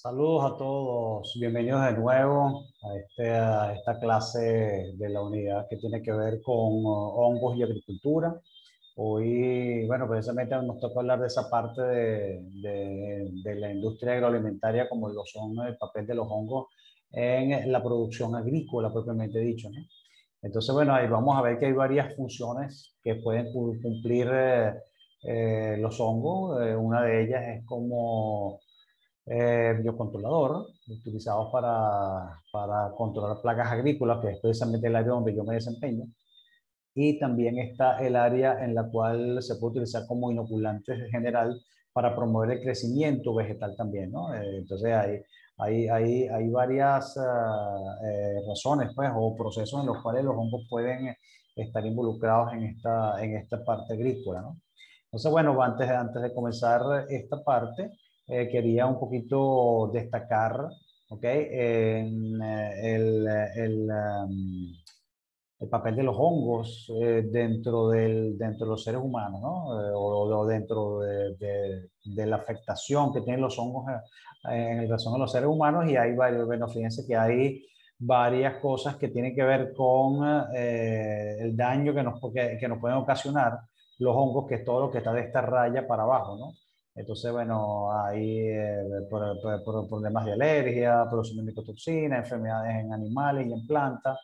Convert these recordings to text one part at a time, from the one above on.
Saludos a todos, bienvenidos de nuevo a esta clase de la unidad que tiene que ver con hongos y agricultura. Hoy, bueno, precisamente nos toca hablar de esa parte de la industria agroalimentaria, como lo son el papel de los hongos en la producción agrícola, propiamente dicho, ¿no? Entonces, bueno, ahí vamos a ver que hay varias funciones que pueden cumplir los hongos. Una de ellas es como biocontrolador, utilizados para controlar plagas agrícolas, que es precisamente el área donde yo me desempeño. Y también está el área en la cual se puede utilizar como inoculante general para promover el crecimiento vegetal también, ¿no? Entonces hay varias razones, pues, o procesos en los cuales los hongos pueden estar involucrados en esta parte agrícola, ¿no? Entonces, bueno, antes de comenzar esta parte, quería un poquito destacar, ¿ok? El papel de los hongos dentro de los seres humanos, ¿no? O dentro de la afectación que tienen los hongos en relación a los seres humanos. Y hay varios, bueno, fíjense que hay varias cosas que tienen que ver con el daño que nos pueden ocasionar los hongos, que es todo lo que está de esta raya para abajo, ¿no? Entonces, bueno, hay problemas de alergia, producción de micotoxinas, enfermedades en animales y en plantas.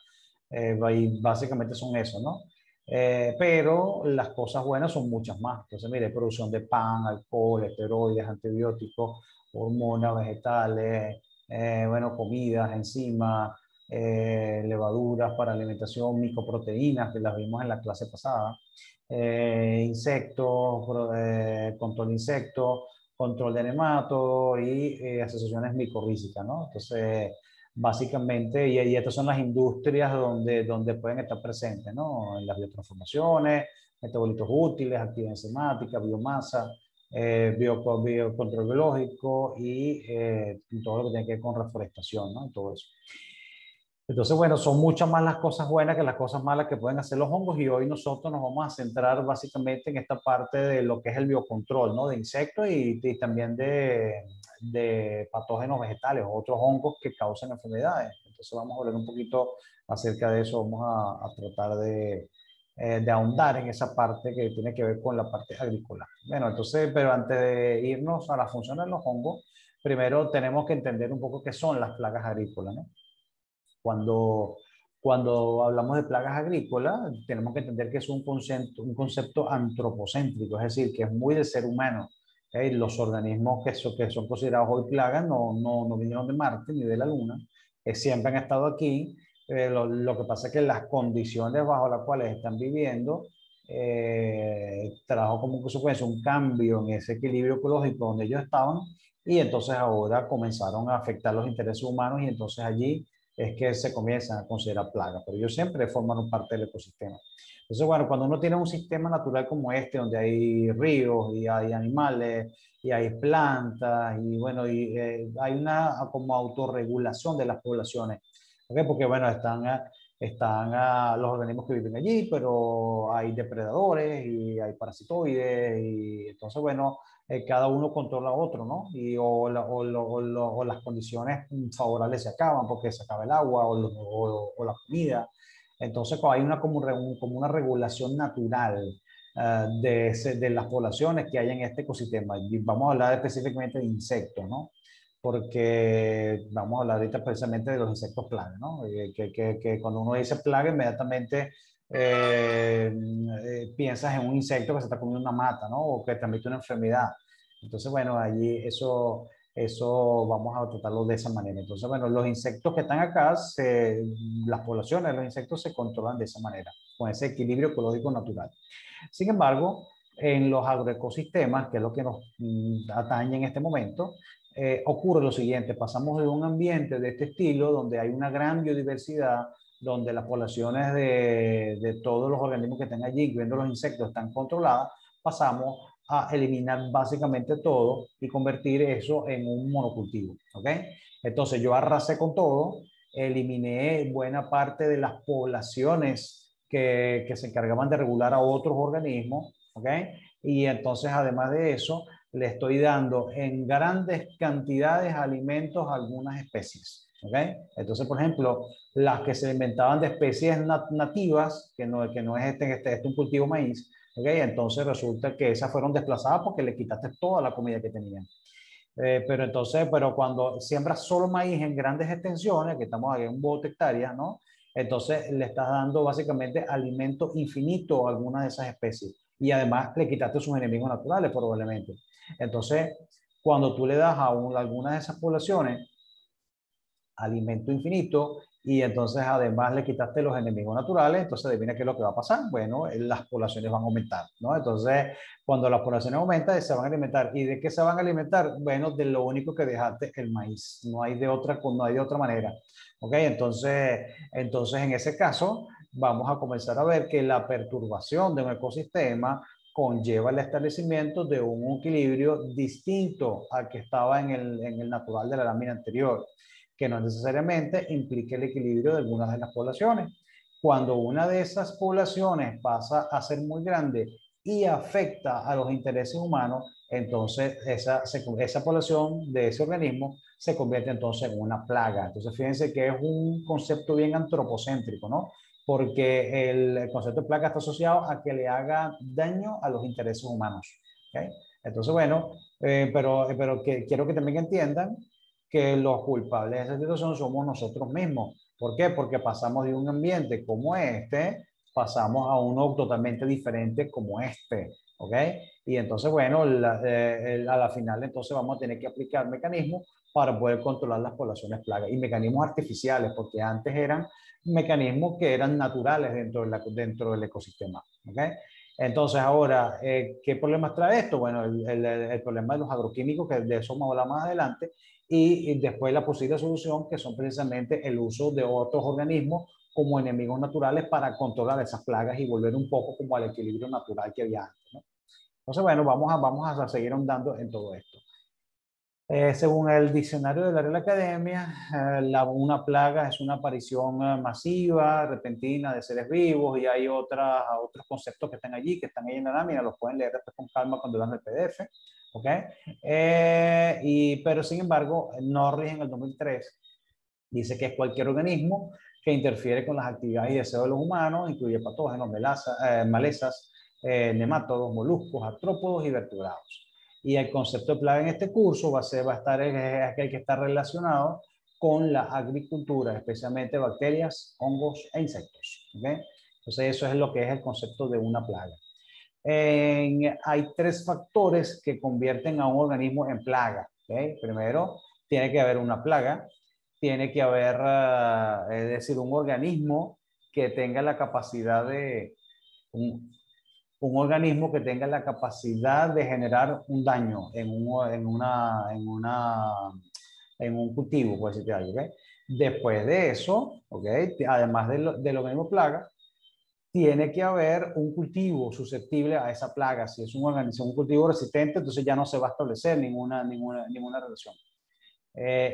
Y básicamente son eso, ¿no? Pero las cosas buenas son muchas más. Entonces, mire, producción de pan, alcohol, esteroides, antibióticos, hormonas vegetales, bueno, comidas, enzimas, levaduras para alimentación, micoproteínas, que las vimos en la clase pasada, insectos, control de insectos, control de nematodos y asociaciones micorrízicas, ¿no? Entonces, básicamente, y estas son las industrias donde pueden estar presentes, ¿no? En las biotransformaciones, metabolitos útiles, actividad enzimática, biomasa, biocontrol biológico y todo lo que tiene que ver con reforestación, ¿no? Todo eso. Entonces, bueno, son muchas más las cosas buenas que las cosas malas que pueden hacer los hongos, y hoy nosotros nos vamos a centrar básicamente en esta parte de lo que es el biocontrol, ¿no? De insectos y también de patógenos vegetales, otros hongos que causan enfermedades. Entonces vamos a hablar un poquito acerca de eso, vamos a tratar de ahondar en esa parte que tiene que ver con la parte agrícola. Bueno, entonces, pero antes de irnos a la función de los hongos, primero tenemos que entender un poco qué son las plagas agrícolas, ¿no? Cuando, cuando hablamos de plagas agrícolas, tenemos que entender que es un concepto antropocéntrico, es decir, que es muy de ser humano. ¿Ok? Los organismos que son considerados hoy plagas no vinieron de Marte ni de la Luna, siempre han estado aquí. Lo que pasa es que las condiciones bajo las cuales están viviendo trajo como consecuencia un cambio en ese equilibrio ecológico donde ellos estaban, y entonces ahora comenzaron a afectar los intereses humanos, y entonces allí es que se comienzan a considerar plagas, pero ellos siempre forman parte del ecosistema. Entonces, bueno, cuando uno tiene un sistema natural como este, donde hay ríos y hay animales y hay plantas y bueno, hay una como autorregulación de las poblaciones, ¿okay? Porque bueno, están los organismos que viven allí, pero hay depredadores y hay parasitoides, y entonces, bueno, cada uno controla a otro, ¿no? Y o las condiciones favorables se acaban porque se acaba el agua o la comida. Entonces, hay una como una regulación natural de las poblaciones que hay en este ecosistema. Y vamos a hablar específicamente de insectos, ¿no? Porque vamos a hablar ahorita precisamente de los insectos plaga, ¿no? Que cuando uno dice plaga, inmediatamente piensas en un insecto que se está comiendo una mata, ¿no? O que transmite una enfermedad. Entonces, bueno, allí eso vamos a tratarlo de esa manera. Entonces, bueno, los insectos que están acá, las poblaciones de los insectos se controlan de esa manera, con ese equilibrio ecológico natural. Sin embargo, en los agroecosistemas, que es lo que nos atañe en este momento, ocurre lo siguiente: pasamos de un ambiente de este estilo, donde hay una gran biodiversidad, donde las poblaciones de todos los organismos que están allí, incluyendo los insectos, están controladas, pasamos a eliminar básicamente todo y convertir eso en un monocultivo, ¿ok? Entonces yo arrasé con todo, eliminé buena parte de las poblaciones que se encargaban de regular a otros organismos, ¿ok? Y entonces, además de eso, le estoy dando en grandes cantidades alimentos a algunas especies. ¿Ok? Entonces, por ejemplo, las que se alimentaban de especies nativas, que no es un cultivo maíz, ¿ok? Entonces resulta que esas fueron desplazadas porque le quitaste toda la comida que tenían. Pero cuando siembras solo maíz en grandes extensiones, que estamos aquí en un bote hectáreas, ¿no? Entonces le estás dando básicamente alimento infinito a algunas de esas especies. Y además le quitaste sus enemigos naturales probablemente. Entonces, cuando tú le das a algunas de esas poblaciones alimento infinito y entonces además le quitaste los enemigos naturales, entonces adivina qué es lo que va a pasar. Bueno, las poblaciones van a aumentar, ¿no? Entonces, cuando las poblaciones aumentan, se van a alimentar. ¿Y de qué se van a alimentar? Bueno, de lo único que dejaste, el maíz. No hay de otra manera. ¿Ok? Entonces, en ese caso, vamos a comenzar a ver que la perturbación de un ecosistema conlleva el establecimiento de un equilibrio distinto al que estaba en el natural de la lámina anterior, que no necesariamente implique el equilibrio de algunas de las poblaciones. Cuando una de esas poblaciones pasa a ser muy grande y afecta a los intereses humanos, entonces esa población de ese organismo se convierte entonces en una plaga. Entonces fíjense que es un concepto bien antropocéntrico, ¿no? Porque el concepto de plaga está asociado a que le haga daño a los intereses humanos. ¿Okay? Entonces, bueno, pero que quiero que también entiendan que los culpables de esa situación somos nosotros mismos. ¿Por qué? Porque pasamos de un ambiente como este, pasamos a uno totalmente diferente como este. ¿Ok? Y entonces, bueno, a la final entonces vamos a tener que aplicar mecanismos para poder controlar las poblaciones plagas y mecanismos artificiales, porque antes eran mecanismos que eran naturales dentro del ecosistema. ¿Ok? Entonces, ahora, ¿qué problemas trae esto? Bueno, el problema de los agroquímicos, que de eso vamos a hablar más adelante, y después la posible solución, que son precisamente el uso de otros organismos como enemigos naturales para controlar esas plagas y volver un poco como al equilibrio natural que había antes, ¿no? Entonces, bueno, vamos a seguir ahondando en todo esto. Según el diccionario de la Real Academia, una plaga es una aparición masiva, repentina de seres vivos, y hay otros conceptos que están allí en la lámina, los pueden leer después con calma cuando vean el PDF. ¿Ok? Pero sin embargo, Norris en el 2003 dice que es cualquier organismo que interfiere con las actividades y deseos de los humanos, incluye patógenos, malezas, nemátodos, moluscos, artrópodos y vertebrados. Y el concepto de plaga en este curso va a estar aquel que está relacionado con la agricultura, especialmente bacterias, hongos e insectos. ¿Okay? Entonces eso es lo que es el concepto de una plaga. Hay tres factores que convierten a un organismo en plaga. ¿Okay? Primero, tiene que haber una plaga, tiene que haber, es decir, un organismo que tenga la capacidad un, un organismo que tenga la capacidad de generar un daño en un cultivo, por decirte algo. ¿Okay? Después de eso, ¿okay? Además del organismo plaga, tiene que haber un cultivo susceptible a esa plaga. Si es un cultivo resistente, entonces ya no se va a establecer ninguna relación.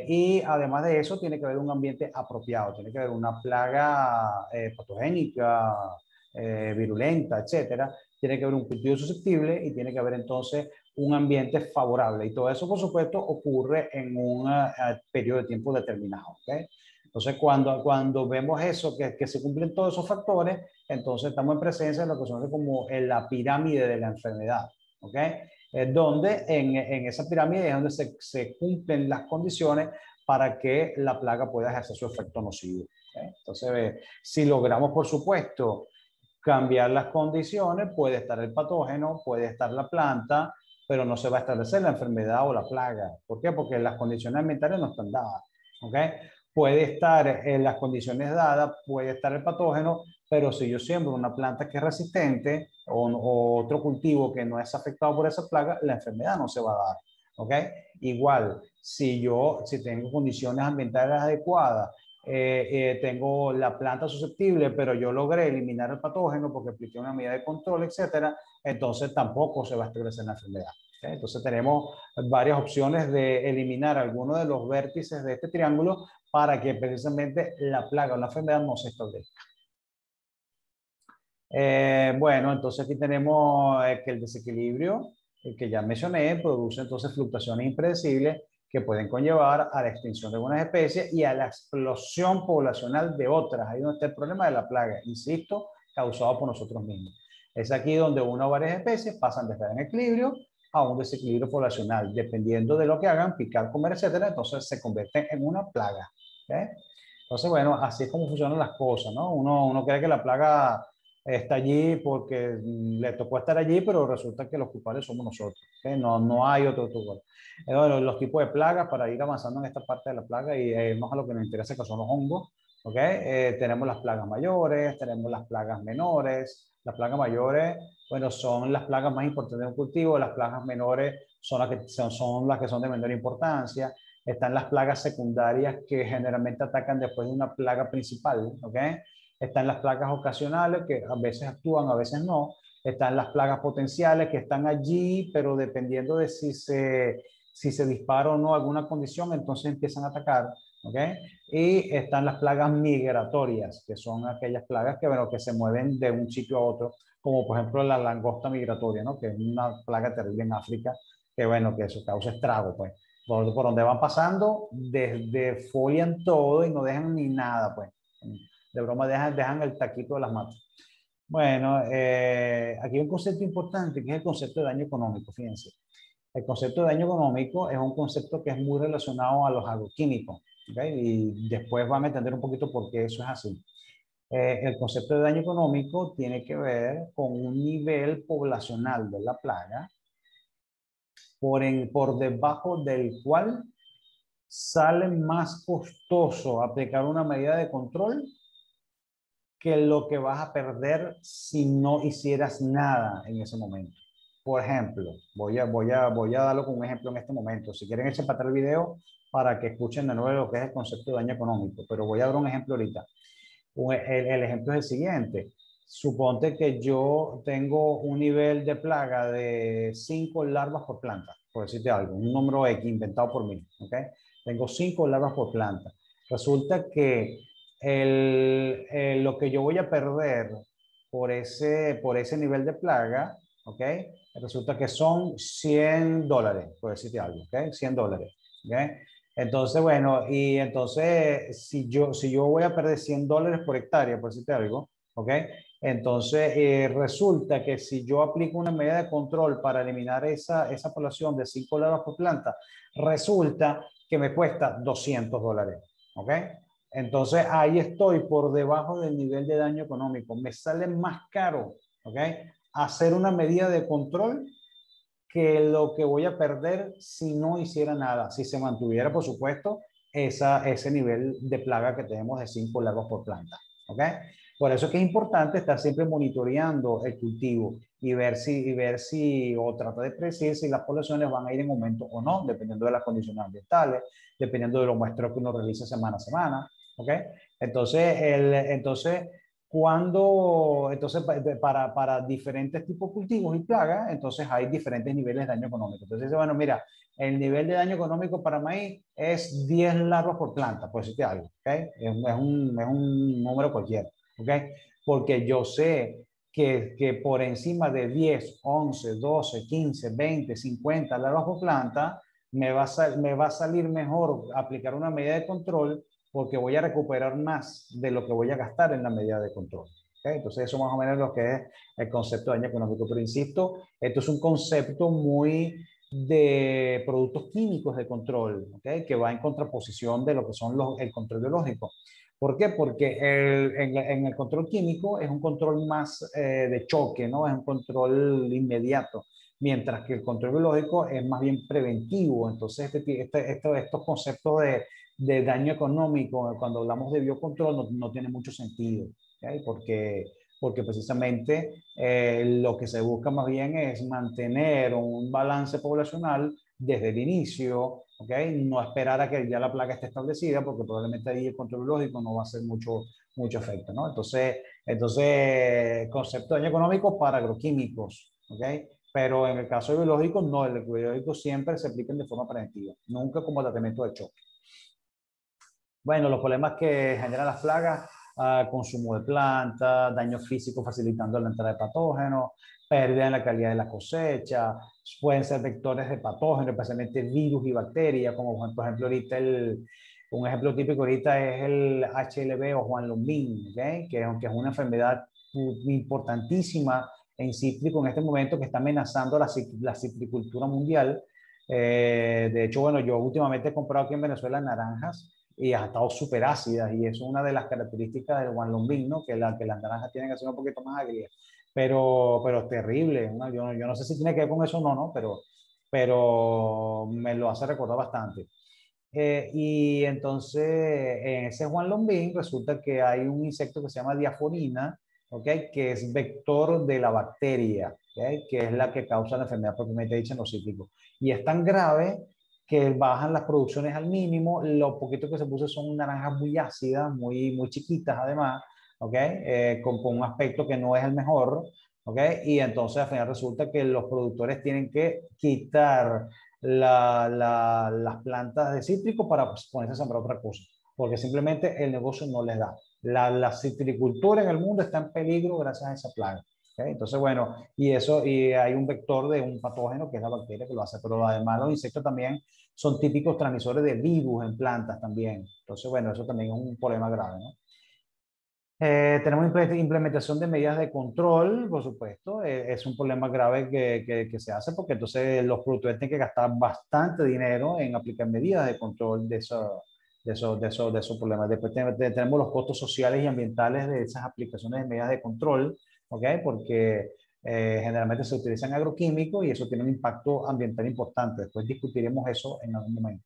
Y además de eso, tiene que haber un ambiente apropiado, tiene que haber una plaga patogénica, virulenta, etcétera. Tiene que haber un cultivo susceptible y tiene que haber entonces un ambiente favorable. Y todo eso, por supuesto, ocurre en un periodo de tiempo determinado. ¿Okay? Entonces, cuando vemos eso, que se cumplen todos esos factores, entonces estamos en presencia de lo que son como la pirámide de la enfermedad. ¿Ok? Donde en esa pirámide es donde se cumplen las condiciones para que la plaga pueda ejercer su efecto nocivo. ¿Okay? Entonces, si logramos, por supuesto, cambiar las condiciones, puede estar el patógeno, puede estar la planta, pero no se va a establecer la enfermedad o la plaga. ¿Por qué? Porque las condiciones ambientales no están dadas. ¿Okay? Puede estar en las condiciones dadas, puede estar el patógeno, pero si yo siembro una planta que es resistente o otro cultivo que no es afectado por esa plaga, la enfermedad no se va a dar. ¿Ok? Igual, si tengo condiciones ambientales adecuadas, tengo la planta susceptible, pero yo logré eliminar el patógeno porque apliqué una medida de control, etcétera, entonces tampoco se va a establecer la enfermedad. ¿Okay? Entonces tenemos varias opciones de eliminar algunos de los vértices de este triángulo para que precisamente la plaga o la enfermedad no se establezca. Bueno, entonces aquí tenemos que el desequilibrio que ya mencioné, produce entonces fluctuaciones impredecibles que pueden conllevar a la extinción de algunas especies y a la explosión poblacional de otras. Ahí donde está el problema de la plaga, insisto, causado por nosotros mismos. Es aquí donde una o varias especies pasan de estar en equilibrio a un desequilibrio poblacional, dependiendo de lo que hagan, picar, comer, etcétera, entonces se convierte en una plaga. ¿Okay? Entonces, bueno, así es como funcionan las cosas, ¿no? Uno cree que la plaga está allí porque le tocó estar allí, pero resulta que los culpables somos nosotros. ¿Okay? No hay otro culpable. Bueno, los tipos de plagas, para ir avanzando en esta parte de la plaga y irnos a lo que nos interesa, que son los hongos. ¿Okay? Tenemos las plagas mayores, tenemos las plagas menores. Las plagas mayores, bueno, son las plagas más importantes de un cultivo. Las plagas menores son las que son de menor importancia. Están las plagas secundarias que generalmente atacan después de una plaga principal. ¿Okay? Están las plagas ocasionales que a veces actúan, a veces no. Están las plagas potenciales que están allí, pero dependiendo de si se dispara o no alguna condición, entonces empiezan a atacar. ¿Okay? Y están las plagas migratorias, que son aquellas plagas que, bueno, que se mueven de un sitio a otro, como por ejemplo la langosta migratoria, ¿no? Que es una plaga terrible en África, que bueno, que eso causa estrago, pues. Por donde van pasando, desde folian todo y no dejan ni nada, pues. De broma dejan el taquito de las matas. Bueno, aquí hay un concepto importante que es el concepto de daño económico, fíjense. El concepto de daño económico es un concepto que es muy relacionado a los agroquímicos, ¿okay? Y después van a entender un poquito por qué eso es así. El concepto de daño económico tiene que ver con un nivel poblacional de la plaga por debajo del cual sale más costoso aplicar una medida de control que lo que vas a perder si no hicieras nada en ese momento. Por ejemplo, voy a darlo con un ejemplo en este momento. Si quieren, echen para atrás el video para que escuchen de nuevo lo que es el concepto de daño económico. Pero voy a dar un ejemplo ahorita. El ejemplo es el siguiente. Suponte que yo tengo un nivel de plaga de 5 larvas por planta, por decirte algo, un número X inventado por mí. ¿Okay? Tengo 5 larvas por planta. Resulta que lo que yo voy a perder por ese nivel de plaga, ¿ok? Resulta que son $100, por decirte algo, ¿ok? $100, ¿ok? Entonces, bueno, y entonces, si yo voy a perder $100 por hectárea, por decirte algo, ¿ok? Entonces, resulta que si yo aplico una medida de control para eliminar esa población de 5 larvas por planta, resulta que me cuesta $200, ¿ok? Entonces ahí estoy por debajo del nivel de daño económico. Me sale más caro, ¿ok? Hacer una medida de control que lo que voy a perder si no hiciera nada. Si se mantuviera, por supuesto, ese nivel de plaga que tenemos de 5 larvas por planta, ¿ok? Por eso es que es importante estar siempre monitoreando el cultivo y ver si o tratar de predecir si las poblaciones van a ir en aumento o no, dependiendo de las condiciones ambientales, dependiendo de los muestreos que uno realice semana a semana. ¿Ok? Entonces, para diferentes tipos de cultivos y plagas, entonces hay diferentes niveles de daño económico. Entonces, bueno, mira, el nivel de daño económico para maíz es 10 larvas por planta, por decirte algo. ¿Ok? Es un número cualquiera. ¿Ok? Porque yo sé que por encima de 10, 11, 12, 15, 20, 50 larvas por planta, me va a salir mejor aplicar una medida de control porque voy a recuperar más de lo que voy a gastar en la medida de control. ¿Okay? Entonces, eso más o menos es lo que es el concepto de daño económico. Pero insisto, esto es un concepto muy de productos químicos de control, ¿okay? Que va en contraposición de lo que son el control biológico. ¿Por qué? Porque en el control químico es un control más de choque, ¿no? Es un control inmediato, mientras que el control biológico es más bien preventivo. Entonces, estos conceptos de daño económico, cuando hablamos de biocontrol, no tiene mucho sentido, ¿okay? Porque precisamente lo que se busca más bien es mantener un balance poblacional desde el inicio, ¿okay? No esperar a que ya la plaga esté establecida, porque probablemente ahí el control biológico no va a hacer mucho efecto, ¿no? Entonces, concepto de daño económico para agroquímicos, ¿okay? Pero en el caso biológico, no, el biológico siempre se aplica de forma preventiva, nunca como tratamiento de choque. Bueno, los problemas que generan las plagas, consumo de plantas, daño físico facilitando la entrada de patógenos, pérdida en la calidad de la cosecha, pueden ser vectores de patógenos, especialmente virus y bacterias, como por ejemplo ahorita un ejemplo típico ahorita es el HLV o Juan Lombín, ¿okay? Que es una enfermedad importantísima en cítrico en este momento que está amenazando la citricultura mundial. De hecho, bueno, yo últimamente he comprado aquí en Venezuela naranjas y ha estado súper ácidas y es una de las características del Juan Lombín, ¿no? Que las naranjas tienen que ser un poquito más agrias. Pero terrible, ¿no? Yo no sé si tiene que ver con eso o no, ¿no? Pero me lo hace recordar bastante. Y entonces, en ese Juan Lombín resulta que hay un insecto que se llama diaforina, ¿ok? Que es vector de la bacteria, ¿ok? Que es la que causa la enfermedad propiamente dicha en los cítricos. Y es tan grave que bajan las producciones al mínimo. Lo poquito que se puso son naranjas muy ácidas, muy chiquitas además, ¿ok? Con un aspecto que no es el mejor, ¿ok? Y entonces al final resulta que los productores tienen que quitar las plantas de cítrico para pues, ponerse a sembrar otra cosa, porque simplemente el negocio no les da. La citricultura en el mundo está en peligro gracias a esa plaga. ¿Okay? Entonces, bueno, y hay un vector de un patógeno que es la bacteria que lo hace, pero además los insectos también son típicos transmisores de virus en plantas también. Entonces, bueno, eso también es un problema grave, ¿no? Tenemos implementación de medidas de control, por supuesto. Es un problema grave que se hace porque entonces los productores tienen que gastar bastante dinero en aplicar medidas de control de esos problemas. Después tenemos los costos sociales y ambientales de esas aplicaciones de medidas de control, ¿ok? Porque generalmente se utilizan agroquímicos y eso tiene un impacto ambiental importante. Después discutiremos eso en algún momento.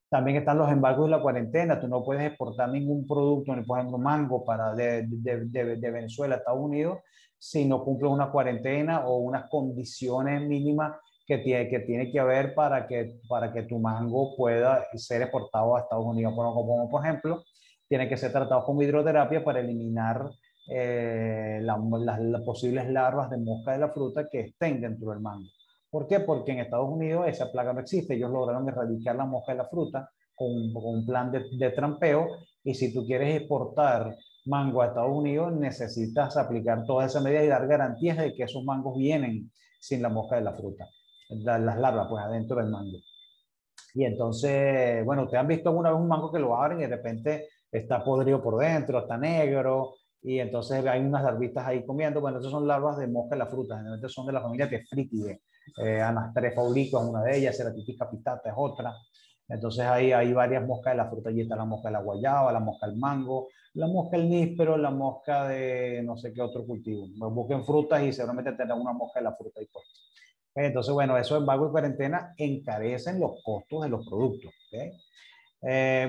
También están los embargos y la cuarentena. Tú no puedes exportar ningún producto, ni por ejemplo mango de Venezuela a Estados Unidos, si no cumple una cuarentena o unas condiciones mínimas que tiene que haber para que tu mango pueda ser exportado a Estados Unidos. Como por ejemplo, tiene que ser tratado como hidroterapia para eliminar las posibles larvas de mosca de la fruta que estén dentro del mango. ¿Por qué? Porque en Estados Unidos esa plaga no existe. Ellos lograron erradicar la mosca de la fruta con un plan de trampeo. Y si tú quieres exportar mango a Estados Unidos, necesitas aplicar todas esas medidas y dar garantías de que esos mangos vienen sin la mosca de la fruta, las larvas pues adentro del mango. Y entonces, bueno, ustedes han visto alguna vez un mango que lo abren y de repente está podrido por dentro, está negro, y entonces hay unas larvitas ahí comiendo. Bueno, esas son larvas de mosca de la fruta, generalmente son de la familia Tefritidae. Anastrefa obliqua es una de ellas, Ceratitis capitata es otra. Entonces hay varias moscas de la fruta. Allí está la mosca de la guayaba, la mosca del mango, la mosca del níspero, la mosca de no sé qué otro cultivo. Busquen frutas y seguramente tendrán una mosca de la fruta ahí puesta. Entonces, bueno, esos embargos y cuarentena encarecen los costos de los productos. ¿Okay?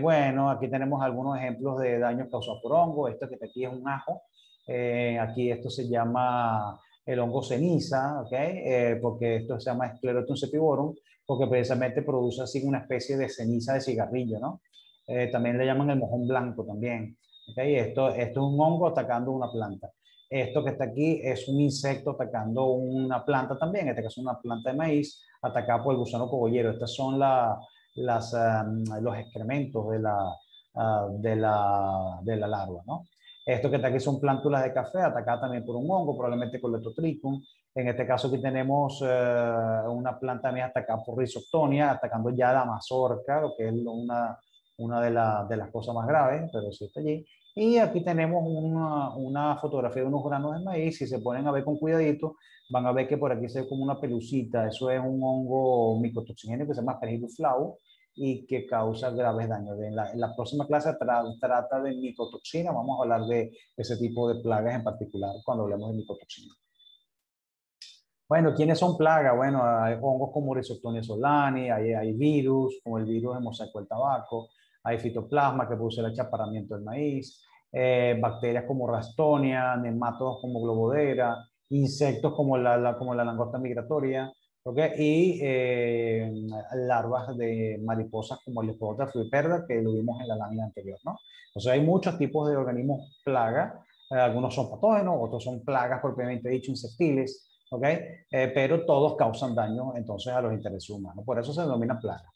Bueno, aquí tenemos algunos ejemplos de daños causados por hongo. Esto que está aquí es un ajo. Aquí esto se llama el hongo ceniza, ¿ok? Porque esto se llama Sclerotium cepivorum, porque precisamente produce así una especie de ceniza de cigarrillo, ¿no? También le llaman el mojón blanco también. ¿Okay? Esto es un hongo atacando una planta. Esto que está aquí es un insecto atacando una planta también, en este caso una planta de maíz, atacada por el gusano cogollero. Estas son los excrementos de la larva, ¿no? Esto que está aquí son plántulas de café, atacadas también por un hongo, probablemente con Letotrichum. En este caso aquí tenemos una planta también atacada por Rhizoctonia, atacando ya la mazorca, lo que es una de las cosas más graves, pero sí está allí. Y aquí tenemos una fotografía de unos granos de maíz. Si se ponen a ver con cuidadito, van a ver que por aquí se ve como una pelucita. Eso es un hongo micotoxigénico que se llama Aspergillus flavus y que causa graves daños. En la próxima clase trata de micotoxina. Vamos a hablar de ese tipo de plagas en particular cuando hablemos de micotoxina. Bueno, ¿quiénes son plagas? Bueno, hay hongos como Rhizoctonia solani, hay virus, como el virus de mosaico del tabaco, hay fitoplasma que produce el achaparramiento del maíz, bacterias como Ralstonia, nematodos como Globodera, insectos como como la langosta migratoria, ¿okay? Y larvas de mariposas como el Lepidoptera fliperda, que lo vimos en la lámina anterior, ¿no? Entonces hay muchos tipos de organismos plaga, algunos son patógenos, otros son plagas propiamente dicho, insectiles. ¿Ok? Pero todos causan daño entonces a los intereses humanos. Por eso se denomina plaga.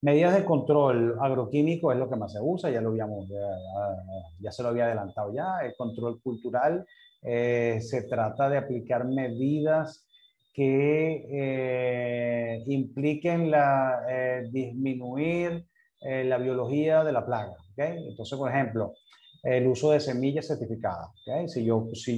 Medidas de control agroquímico es lo que más se usa, ya lo habíamos, ya se lo había adelantado ya. El control cultural se trata de aplicar medidas que impliquen disminuir la biología de la plaga. ¿Okay? Entonces, por ejemplo, el uso de semillas certificadas. ¿Okay? Si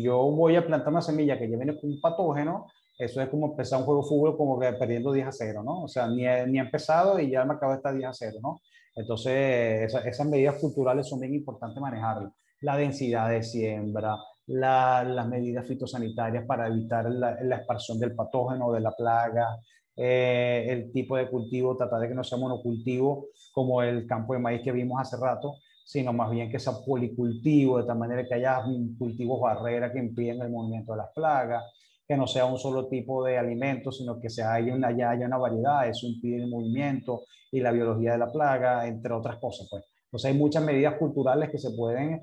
yo voy a plantar una semilla que ya viene con un patógeno, eso es como empezar un juego de fútbol como que perdiendo 10-0, ¿no? O sea, ni he empezado y ya el marcador está 10-0, ¿no? Entonces, esas medidas culturales son bien importantes manejarlas. La densidad de siembra, las medidas fitosanitarias para evitar la expansión del patógeno, de la plaga, el tipo de cultivo, tratar de que no sea monocultivo como el campo de maíz que vimos hace rato, sino más bien que sea policultivo, de tal manera que haya cultivos barrera que impiden el movimiento de las plagas, que no sea un solo tipo de alimento, sino que haya una variedad, eso impide el movimiento y la biología de la plaga, entre otras cosas. Pues. Entonces hay muchas medidas culturales que se pueden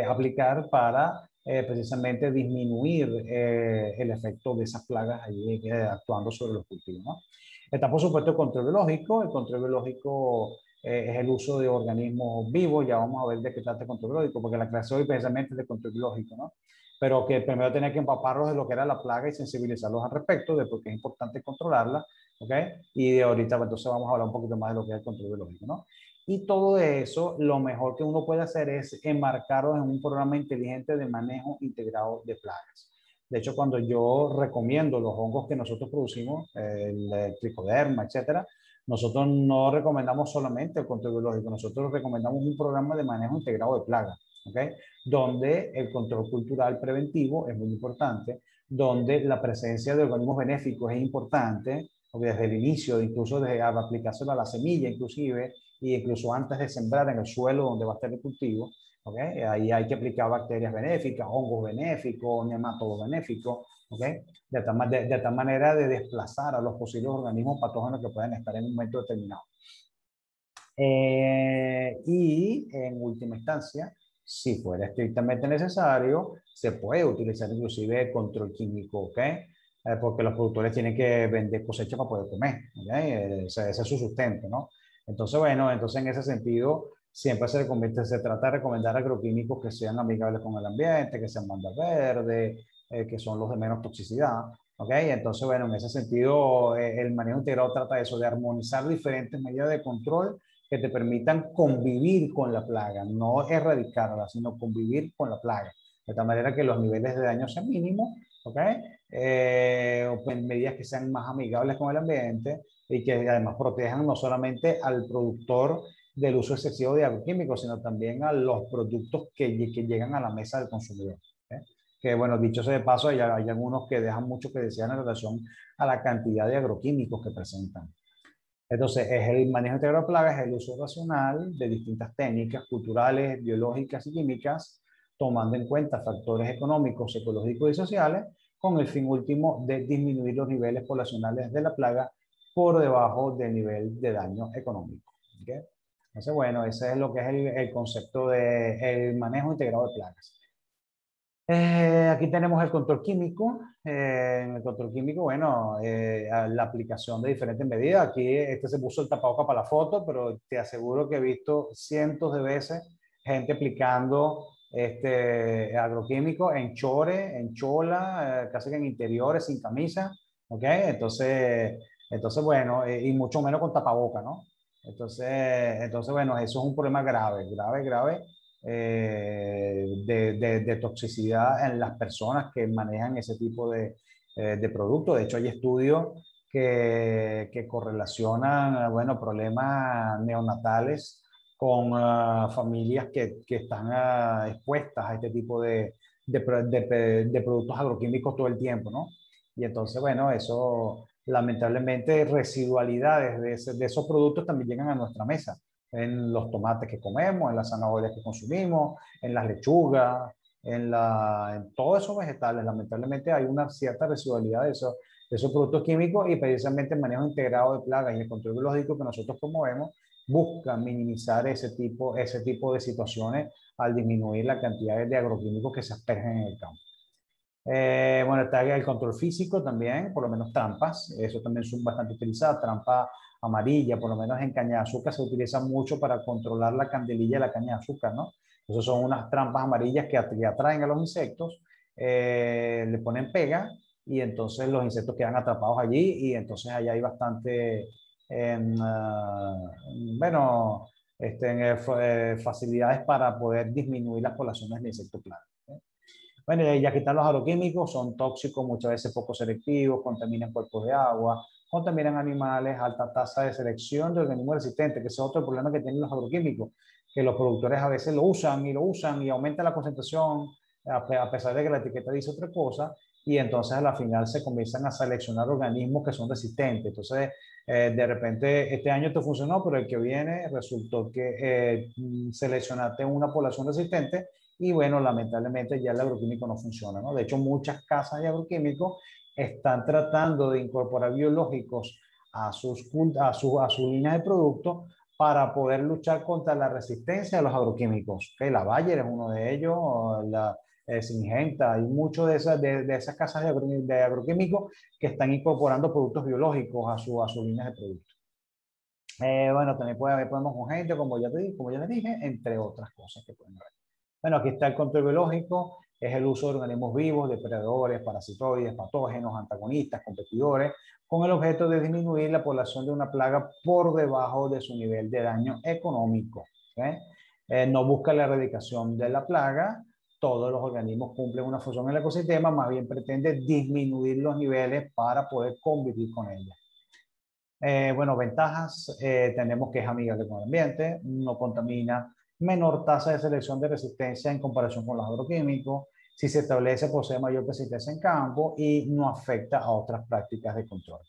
aplicar para precisamente disminuir el efecto de esas plagas ahí, actuando sobre los cultivos, ¿no? Está por supuesto el control biológico. El control biológico es el uso de organismos vivos. Ya vamos a ver de qué trata el control biológico, porque la clase hoy precisamente es de control biológico, ¿no? Pero que primero tenía que empaparlos de lo que era la plaga y sensibilizarlos al respecto, de por qué es importante controlarla, ¿ok? Y de ahorita, pues, entonces vamos a hablar un poquito más de lo que es el control biológico, ¿no? Y todo eso, lo mejor que uno puede hacer es enmarcarlos en un programa inteligente de manejo integrado de plagas. De hecho, cuando yo recomiendo los hongos que nosotros producimos, el tricoderma, etcétera, nosotros no recomendamos solamente el control biológico, nosotros recomendamos un programa de manejo integrado de plagas, ¿ok? Donde el control cultural preventivo es muy importante, donde la presencia de organismos benéficos es importante, porque desde el inicio, incluso desde aplicárselo a la semilla, inclusive, e incluso antes de sembrar en el suelo donde va a estar el cultivo, ¿okay? Ahí hay que aplicar bacterias benéficas, hongos benéficos, nematodos benéficos, ¿okay? De tal manera de desplazar a los posibles organismos patógenos que pueden estar en un momento determinado. Y en última instancia, si fuera estrictamente necesario, se puede utilizar inclusive control químico, ¿ok? Porque los productores tienen que vender cosechas para poder comer, ¿ok? Ese es su sustento, ¿no? Entonces, bueno, entonces en ese sentido, siempre se trata de recomendar agroquímicos que sean amigables con el ambiente, que sean bandas verdes, que son los de menos toxicidad, ¿ok? Entonces, bueno, en ese sentido, el manejo integrado trata de eso, de armonizar diferentes medidas de control que te permitan convivir con la plaga, no erradicarla, sino convivir con la plaga, de tal manera que los niveles de daño sean mínimos, ¿ok? En medidas que sean más amigables con el ambiente y que además protejan no solamente al productor del uso excesivo de agroquímicos, sino también a los productos que llegan a la mesa del consumidor. ¿Eh? Que bueno, dicho sea de paso, hay algunos que dejan mucho que desear en relación a la cantidad de agroquímicos que presentan. Entonces, es el manejo integrado de plagas, es el uso racional de distintas técnicas culturales, biológicas y químicas, tomando en cuenta factores económicos, ecológicos y sociales, con el fin último de disminuir los niveles poblacionales de la plaga por debajo del nivel de daño económico. ¿Okay? Entonces, bueno, ese es lo que es el concepto del manejo integrado de plagas. Aquí tenemos el control químico. En el control químico, bueno, la aplicación de diferentes medidas. Aquí se puso el tapaboca para la foto, pero te aseguro que he visto cientos de veces gente aplicando agroquímico en chore, en chola, casi que en interiores, sin camisa. ¿Ok? Entonces bueno, y mucho menos con tapaboca, ¿no? Bueno, eso es un problema grave, grave, grave de toxicidad en las personas que manejan ese tipo de productos. De hecho, hay estudios que correlacionan, bueno, problemas neonatales con familias que están expuestas a este tipo de productos agroquímicos todo el tiempo, ¿no? Y entonces, bueno, eso lamentablemente residualidades de esos productos también llegan a nuestra mesa en los tomates que comemos, en las zanahorias que consumimos, en las lechugas, en todos esos vegetales. Lamentablemente hay una cierta residualidad de esos productos químicos y precisamente el manejo integrado de plagas y el control biológico que nosotros promovemos busca minimizar ese tipo de situaciones al disminuir la cantidad de agroquímicos que se aspergen en el campo. Bueno, está el control físico también, por lo menos trampas, eso también son bastante utilizadas, trampa amarilla, por lo menos en caña de azúcar se utiliza mucho para controlar la candelilla de la caña de azúcar, ¿no? Entonces son unas trampas amarillas que atraen a los insectos, le ponen pega y entonces los insectos quedan atrapados allí y entonces allá hay bastante, bueno, facilidades para poder disminuir las poblaciones de insectos plagas. Bueno, y ya que están los agroquímicos, son tóxicos, muchas veces poco selectivos, contaminan cuerpos de agua, contaminan animales, alta tasa de selección de organismos resistentes, que ese es otro problema que tienen los agroquímicos, que los productores a veces lo usan y aumenta la concentración, a pesar de que la etiqueta dice otra cosa, y entonces a la final se comienzan a seleccionar organismos que son resistentes. Entonces, de repente, este año te funcionó, pero el que viene resultó que seleccionaste una población resistente y bueno, lamentablemente ya el agroquímico no funciona, ¿no? De hecho, muchas casas de agroquímicos están tratando de incorporar biológicos a sus líneas de productos para poder luchar contra la resistencia de los agroquímicos. ¿Okay? La Bayer es uno de ellos, la Syngenta, hay muchas de esas casas de agroquímicos que están incorporando productos biológicos a sus líneas de productos. Bueno, también puede haber problemas con gente, como ya les dije, entre otras cosas que pueden haber. Bueno, aquí está el control biológico, es el uso de organismos vivos, depredadores, parasitoides, patógenos, antagonistas, competidores, con el objeto de disminuir la población de una plaga por debajo de su nivel de daño económico. ¿Okay? No busca la erradicación de la plaga, todos los organismos cumplen una función en el ecosistema, más bien pretende disminuir los niveles para poder convivir con ella. Bueno, ventajas, tenemos que es amigable con el ambiente, no contamina, menor tasa de selección de resistencia en comparación con los agroquímicos, si se establece posee mayor persistencia en campo y no afecta a otras prácticas de control.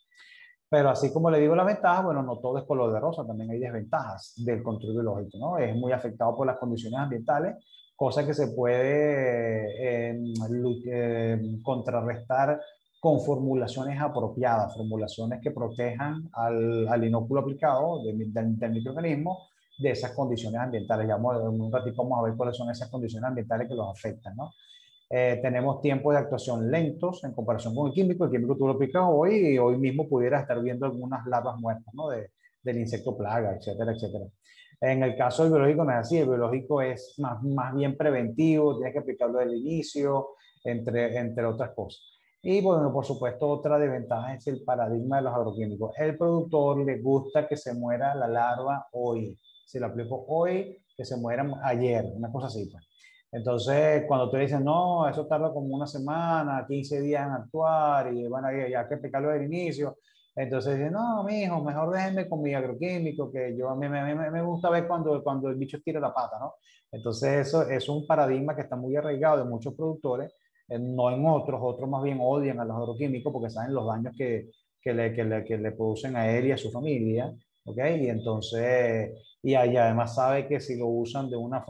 Pero así como le digo las ventajas, bueno, no todo es color de rosa, también hay desventajas del control biológico, ¿no? Es muy afectado por las condiciones ambientales, cosa que se puede contrarrestar con formulaciones apropiadas, formulaciones que protejan al inóculo aplicado del microorganismo de esas condiciones ambientales. Ya en un ratito vamos a ver cuáles son esas condiciones ambientales que los afectan, ¿no? Tenemos tiempos de actuación lentos en comparación con el químico. El químico tú lo aplicas hoy y hoy mismo pudieras estar viendo algunas larvas muertas, ¿no? Del insecto plaga, etcétera, etcétera. En el caso del biológico no es así, el biológico es más bien preventivo, tienes que aplicarlo desde el inicio, entre otras cosas. Y bueno, por supuesto, otra desventaja es el paradigma de los agroquímicos. El productor le gusta que se muera la larva hoy. Si lo aplico hoy, que se muera ayer, una cosa así, pues. Entonces, cuando te dicen, no, eso tarda como una semana, 15 días en actuar y bueno, ya hay que aplicarlo desde el inicio. Entonces dicen, no, mijo, mejor déjenme con mi agroquímico, que yo a mí me gusta ver cuando el bicho tira la pata, ¿no? Entonces, eso es un paradigma que está muy arraigado de muchos productores, no en otros más bien odian a los agroquímicos porque saben los daños que le producen a él y a su familia, ¿ok? Y entonces, y además sabe que si lo usan de una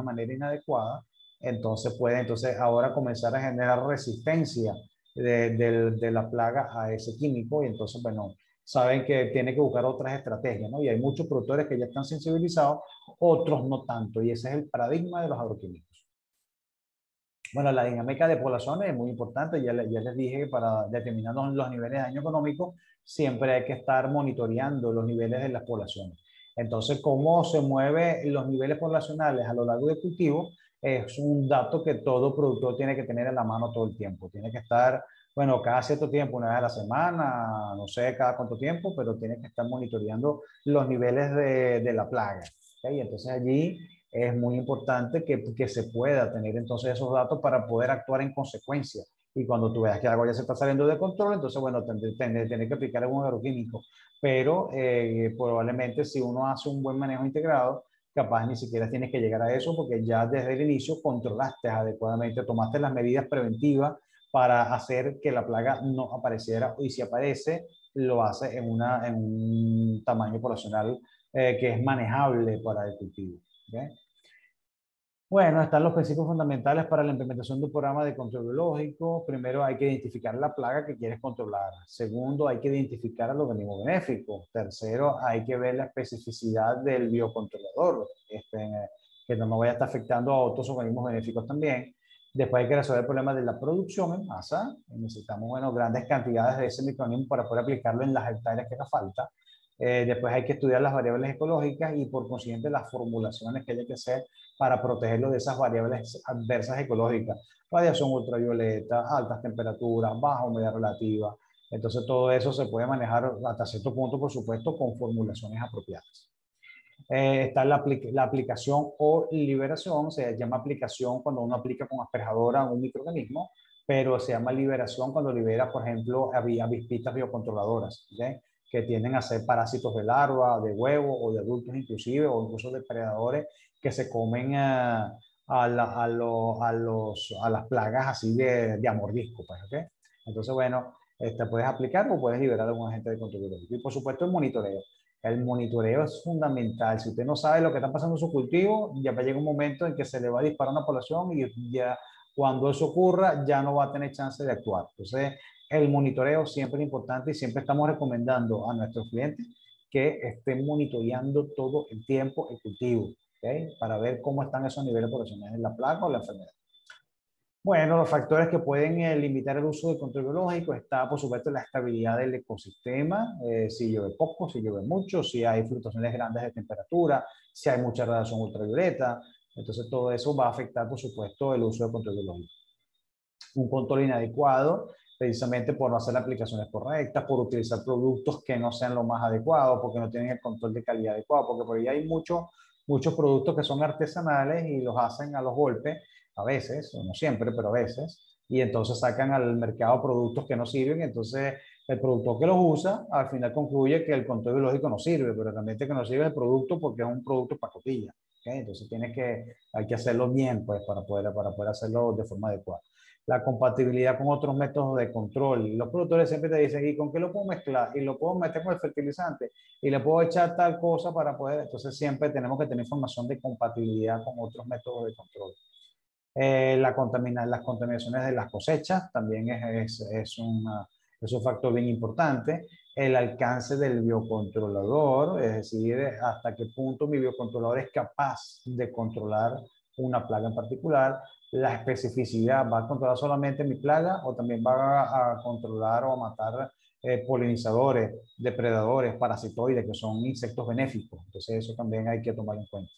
manera inadecuada, entonces puede entonces ahora comenzar a generar resistencia de la plaga a ese químico y entonces, bueno, saben que tiene que buscar otras estrategias, ¿no? Y hay muchos productores que ya están sensibilizados, otros no tanto, y ese es el paradigma de los agroquímicos. Bueno, la dinámica de poblaciones es muy importante. Ya les dije que para determinar los niveles de daño económico siempre hay que estar monitoreando los niveles de las poblaciones. Entonces, cómo se mueven los niveles poblacionales a lo largo del cultivo es un dato que todo productor tiene que tener en la mano todo el tiempo. Tiene que estar, bueno, cada cierto tiempo, una vez a la semana, no sé cada cuánto tiempo, pero tiene que estar monitoreando los niveles de la plaga. ¿Okay? Entonces allí es muy importante que se pueda tener entonces esos datos para poder actuar en consecuencia. Y cuando tú veas que algo ya se está saliendo de control, entonces, bueno, tienes que aplicar algún agroquímico. Pero probablemente si uno hace un buen manejo integrado, capaz ni siquiera tienes que llegar a eso porque ya desde el inicio controlaste adecuadamente, tomaste las medidas preventivas para hacer que la plaga no apareciera y si aparece, lo hace en un tamaño poblacional que es manejable para el cultivo. ¿Okay? Bueno, están los principios fundamentales para la implementación de un programa de control biológico. Primero, hay que identificar la plaga que quieres controlar. Segundo, hay que identificar al organismo benéfico. Tercero, hay que ver la especificidad del biocontrolador, que no vaya a estar afectando a otros organismos benéficos también. Después hay que resolver el problema de la producción en masa. Necesitamos, bueno, grandes cantidades de ese microorganismo para poder aplicarlo en las hectáreas que haga falta. Después hay que estudiar las variables ecológicas y por consiguiente las formulaciones que hay que hacer para protegerlo de esas variables adversas ecológicas. Radiación ultravioleta, altas temperaturas, baja humedad relativa. Entonces todo eso se puede manejar hasta cierto punto, por supuesto, con formulaciones apropiadas. Está la aplicación o liberación, se llama aplicación cuando uno aplica con asperjadora a un microorganismo, pero se llama liberación cuando libera, por ejemplo, avispitas biocontroladoras, ¿okay? Que tienden a ser parásitos de larva, de huevo o de adultos inclusive, o incluso depredadores que se comen a las plagas así de mordisco, pues, ¿okay? Entonces, bueno, puedes aplicar o puedes liberar a algún agente de control biológico. Y por supuesto el monitoreo. El monitoreo es fundamental. Si usted no sabe lo que está pasando en su cultivo, ya va a llegar un momento en que se le va a disparar una población y ya cuando eso ocurra ya no va a tener chance de actuar. Entonces, el monitoreo siempre es importante y siempre estamos recomendando a nuestros clientes que estén monitoreando todo el tiempo el cultivo, ¿okay? Para ver cómo están esos niveles poblacionales de la plaga o la enfermedad. Bueno, los factores que pueden limitar el uso del control biológico está, por supuesto, la estabilidad del ecosistema, si llueve poco, si llueve mucho, si hay fluctuaciones grandes de temperatura, si hay mucha radiación ultravioleta. Entonces, todo eso va a afectar, por supuesto, el uso del control biológico. Un control inadecuado, precisamente por no hacer aplicaciones correctas, por utilizar productos que no sean lo más adecuados, porque no tienen el control de calidad adecuado, porque por ahí hay muchos productos que son artesanales y los hacen a los golpes, a veces, no siempre, pero a veces, y entonces sacan al mercado productos que no sirven, entonces el productor que los usa al final concluye que el control biológico no sirve, pero realmente que no sirve el producto porque es un producto pacotilla. ¿Okay? Entonces hay que hacerlo bien pues, para poder hacerlo de forma adecuada. La compatibilidad con otros métodos de control. Los productores siempre te dicen, ¿y con qué lo puedo mezclar? Y lo puedo meter con el fertilizante. Y le puedo echar tal cosa para poder. Entonces siempre tenemos que tener información de compatibilidad con otros métodos de control. Las contaminaciones de las cosechas también es un factor bien importante. El alcance del biocontrolador, es decir, hasta qué punto mi biocontrolador es capaz de controlar una plaga en particular. La especificidad, ¿va a controlar solamente mi plaga o también va a controlar o a matar polinizadores, depredadores, parasitoides, que son insectos benéficos? Entonces eso también hay que tomar en cuenta.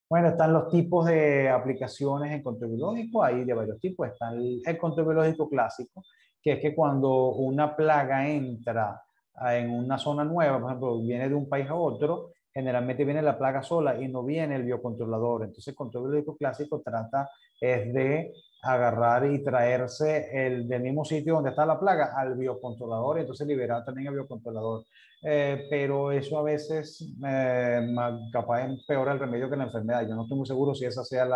Bueno, están los tipos de aplicaciones en control biológico, hay de varios tipos. Está el control biológico clásico, que es que cuando una plaga entra en una zona nueva, por ejemplo, viene de un país a otro, generalmente viene la plaga sola y no viene el biocontrolador. Entonces, el control biológico clásico trata es de agarrar y traerse del mismo sitio donde está la plaga al biocontrolador y entonces liberar también el biocontrolador. Pero eso a veces capaz empeora el remedio que la enfermedad. Yo no estoy muy seguro si esa sea